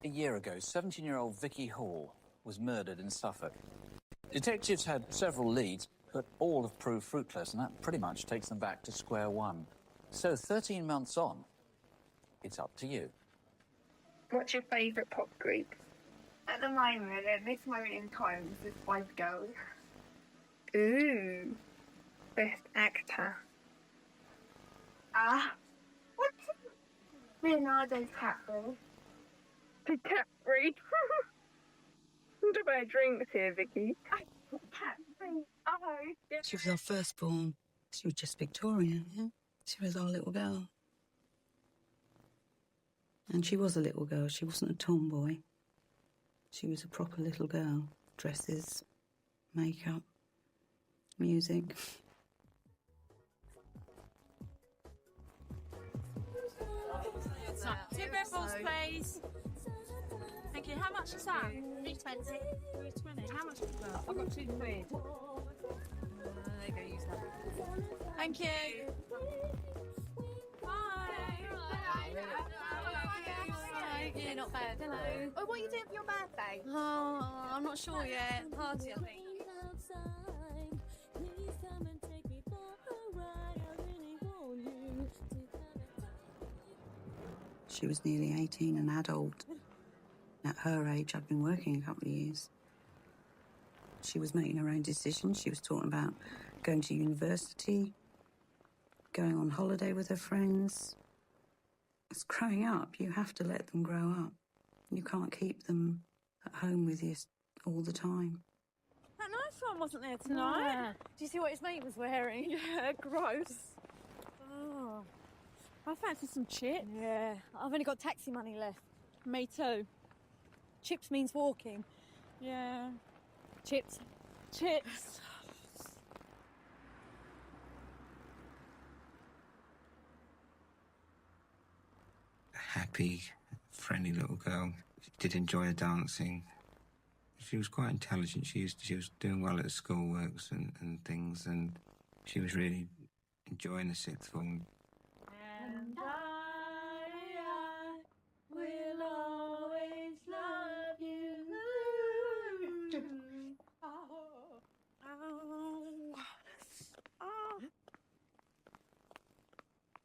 A year ago, 17-year-old Vicky Hall was murdered in Suffolk. Detectives had several leads, but all have proved fruitless, and that pretty much takes them back to square one. So 13 months on, it's up to you. What's your favourite pop group? At the moment, at this moment in time, it's the Spice Girls. Ooh. Best actor. What's Leonardo DiCaprio? DiCaprio? What about drinks here, Vicky? DiCaprio. Oh. She was our firstborn. She was just Victorian, yeah? She was our little girl. And she was a little girl. She wasn't a tomboy. She was a proper little girl. Dresses, makeup, music. Two Red Bulls, please. Thank you. How much is that? 3.20. 3.20. How much is that? I've got 2 quid. There you go, use that. Thank you. Bye. Yeah, not bad. Hello. Oh, what are you doing for your birthday? Oh, I'm not sure yet. Party, I think. She was nearly 18, an adult. At her age, I'd been working a couple of years. She was making her own decisions. She was talking about going to university, going on holiday with her friends. It's growing up. You have to let them grow up. You can't keep them at home with you all the time. That nice one wasn't there tonight. Yeah. Do you see what his mate was wearing? Yeah, gross. Oh, I fancy some chips. Yeah, I've only got taxi money left. Me too. Chips means walking. Yeah. Chips. Chips. Happy, friendly little girl. She did enjoy her dancing. She was quite intelligent. She was doing well at the schoolworks and things, and she was really enjoying the sixth form. And I will always love you.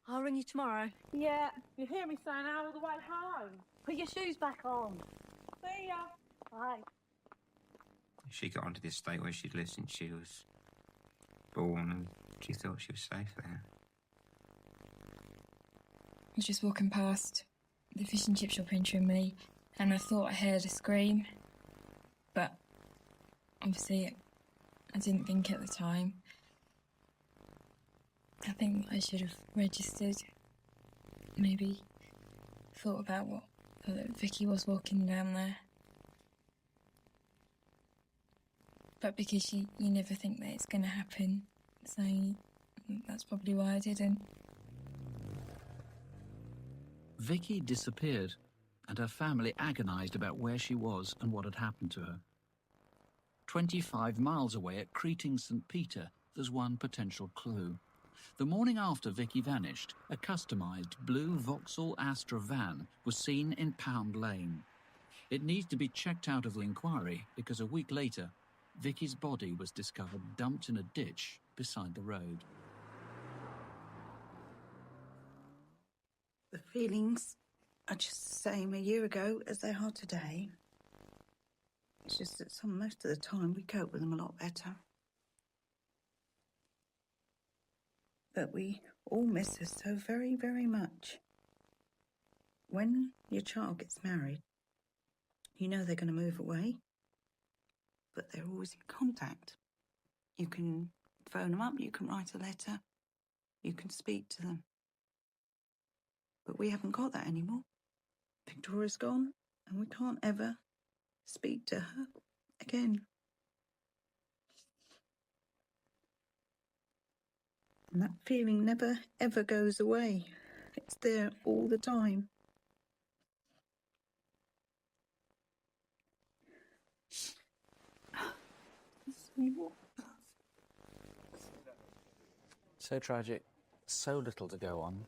I'll ring you tomorrow. Yeah, you hear me saying out of the way home. Put your shoes back on. See ya. Bye. She got onto the estate where she'd lived since she was born, and she thought she was safe there. I was just walking past the fish and chip shop in Trimley, and I thought I heard a scream, but obviously I didn't think at the time. I think I should have registered, maybe thought about what Vicky was walking down there. But because you never think that it's going to happen, so that's probably why I didn't. Vicky disappeared, and her family agonised about where she was and what had happened to her. 25 miles away at Creting St. Peter, there's one potential clue. The morning after Vicky vanished, a customised blue Vauxhall Astra van was seen in Pound Lane. It needs to be checked out of the inquiry because a week later, Vicky's body was discovered dumped in a ditch beside the road. The feelings are just the same a year ago as they are today. It's just that most of the time we cope with them a lot better. But we all miss her so very, very much. When your child gets married, you know they're going to move away, but they're always in contact. You can phone them up, you can write a letter, you can speak to them. But we haven't got that anymore. Victoria's gone, and we can't ever speak to her again. And that feeling never, ever goes away. It's there all the time. So tragic, so little to go on.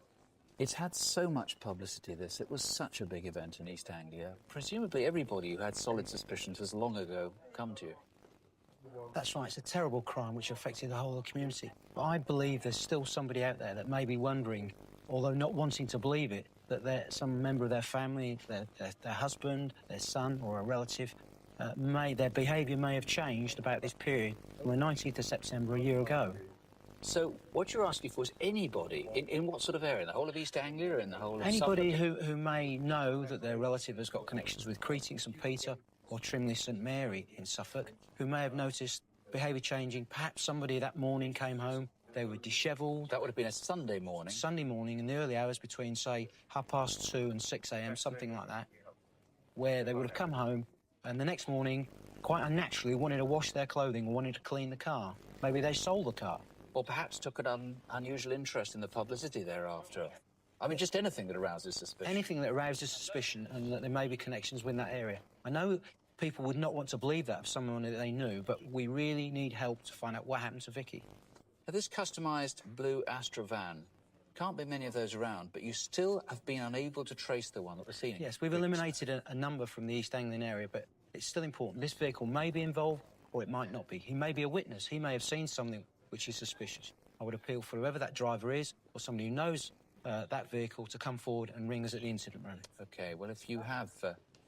It's had so much publicity, this. It was such a big event in East Anglia. Presumably everybody who had solid suspicions has long ago come to you. That's right, it's a terrible crime which affected the whole of the community. But I believe there's still somebody out there that may be wondering, although not wanting to believe it, that some member of their family, their husband, their son or a relative, their behaviour may have changed about this period from the 19th of September a year ago. So what you're asking for is anybody, in what sort of area? In the whole of East Anglia or in the whole of Anybody Suffolk? who may know that their relative has got connections with Creting St Peter or Trimley St Mary in Suffolk, who may have noticed behaviour changing. Perhaps somebody that morning came home, they were dishevelled. That would have been a Sunday morning. Sunday morning in the early hours between, say, 2:30 and 6 a.m, something like that, where they would have come home and the next morning, quite unnaturally, wanted to wash their clothing or wanted to clean the car. Maybe they sold the car. Or perhaps took an unusual interest in the publicity thereafter. I mean, just anything that arouses suspicion. Anything that arouses suspicion and that there may be connections with that area. I know people would not want to believe that of someone that they knew, but we really need help to find out what happened to Vicky. Now, this customised blue Astra van, can't be many of those around, but you still have been unable to trace the one that was seen. Yes, we've eliminated a number from the East Anglian area, but it's still important. This vehicle may be involved or it might not be. He may be a witness. He may have seen something which is suspicious. I would appeal for whoever that driver is or somebody who knows that vehicle to come forward and ring us at the incident room. OK, well, if you have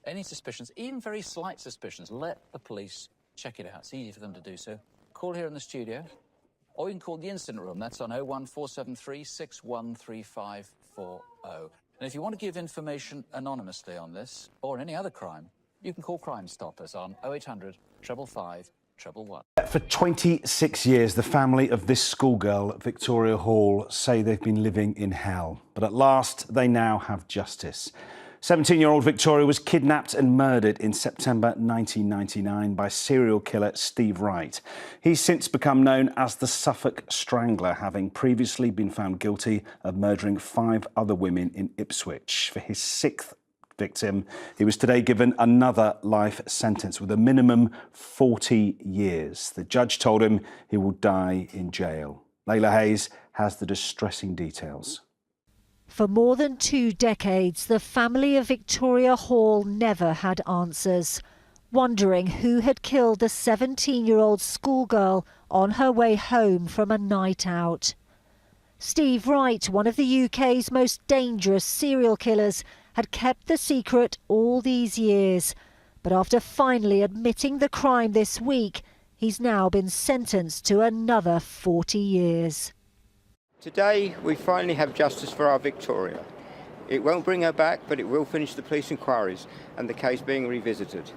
any suspicions, even very slight suspicions, let the police check it out. It's easy for them to do so. Call here in the studio, or you can call the incident room. That's on 01473 613540. And if you want to give information anonymously on this or any other crime, you can call Crime Stoppers on 0800 555 111. For 26 years, the family of this schoolgirl at Victoria Hall say they've been living in hell. But at last, they now have justice. 17-year-old Victoria was kidnapped and murdered in September 1999 by serial killer Steve Wright. He's since become known as the Suffolk Strangler, having previously been found guilty of murdering 5 other women in Ipswich. For his 6th victim, he was today given another life sentence with a minimum 40 years. The judge told him he will die in jail. Layla Hayes has the distressing details. For more than 2 decades, the family of Victoria Hall never had answers, wondering who had killed the 17-year-old schoolgirl on her way home from a night out. Steve Wright, one of the UK's most dangerous serial killers, had kept the secret all these years. But after finally admitting the crime this week, he's now been sentenced to another 40 years. Today, we finally have justice for our Victoria. It won't bring her back, but it will finish the police inquiries and the case being revisited.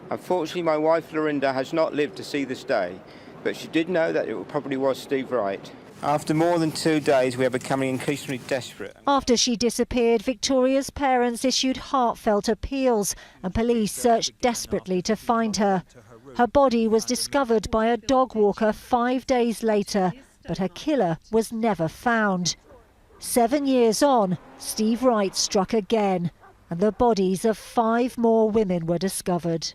Unfortunately, my wife Lorinda has not lived to see this day, but she did know that it probably was Steve Wright. After more than 2 days, we are becoming increasingly desperate. After she disappeared, Victoria's parents issued heartfelt appeals and police searched desperately to find her. Her body was discovered by a dog walker 5 days later, but her killer was never found. 7 years on, Steve Wright struck again, and the bodies of 5 more women were discovered.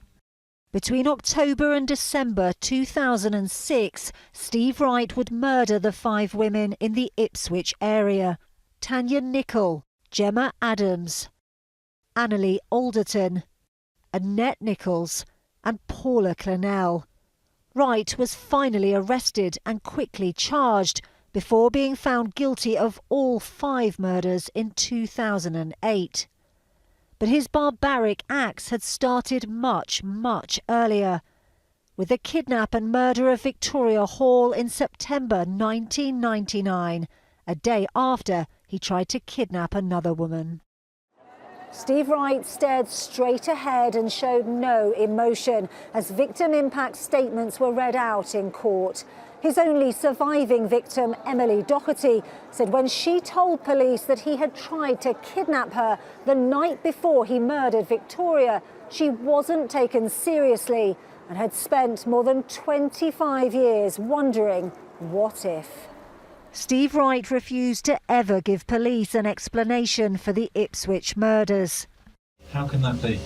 Between October and December 2006, Steve Wright would murder the 5 women in the Ipswich area: Tanya Nichol, Gemma Adams, Annalie Alderton, Annette Nichols and Paula Clennell. Wright was finally arrested and quickly charged before being found guilty of all 5 murders in 2008. But his barbaric acts had started much, much earlier, with the kidnap and murder of Victoria Hall in September 1999, a day after he tried to kidnap another woman. Steve Wright stared straight ahead and showed no emotion as victim impact statements were read out in court. His only surviving victim, Emily Doherty, said when she told police that he had tried to kidnap her the night before he murdered Victoria, she wasn't taken seriously and had spent more than 25 years wondering, what if? Steve Wright refused to ever give police an explanation for the Ipswich murders. How can that be?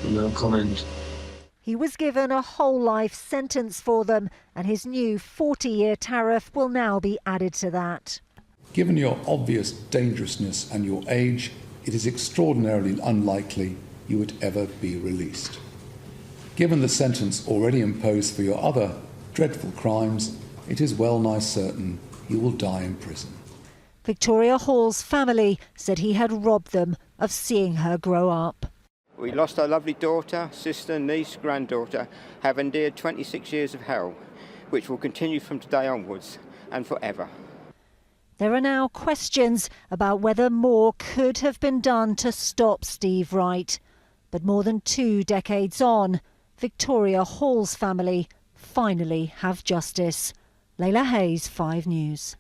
No comment. He was given a whole life sentence for them, and his new 40-year tariff will now be added to that. Given your obvious dangerousness and your age, it is extraordinarily unlikely you would ever be released. Given the sentence already imposed for your other dreadful crimes, it is well nigh certain you will die in prison. Victoria Hall's family said he had robbed them of seeing her grow up. We lost our lovely daughter, sister, niece, granddaughter, have endured 26 years of hell, which will continue from today onwards and forever. There are now questions about whether more could have been done to stop Steve Wright. But more than 2 decades on, Victoria Hall's family finally have justice. Layla Hayes, 5 News.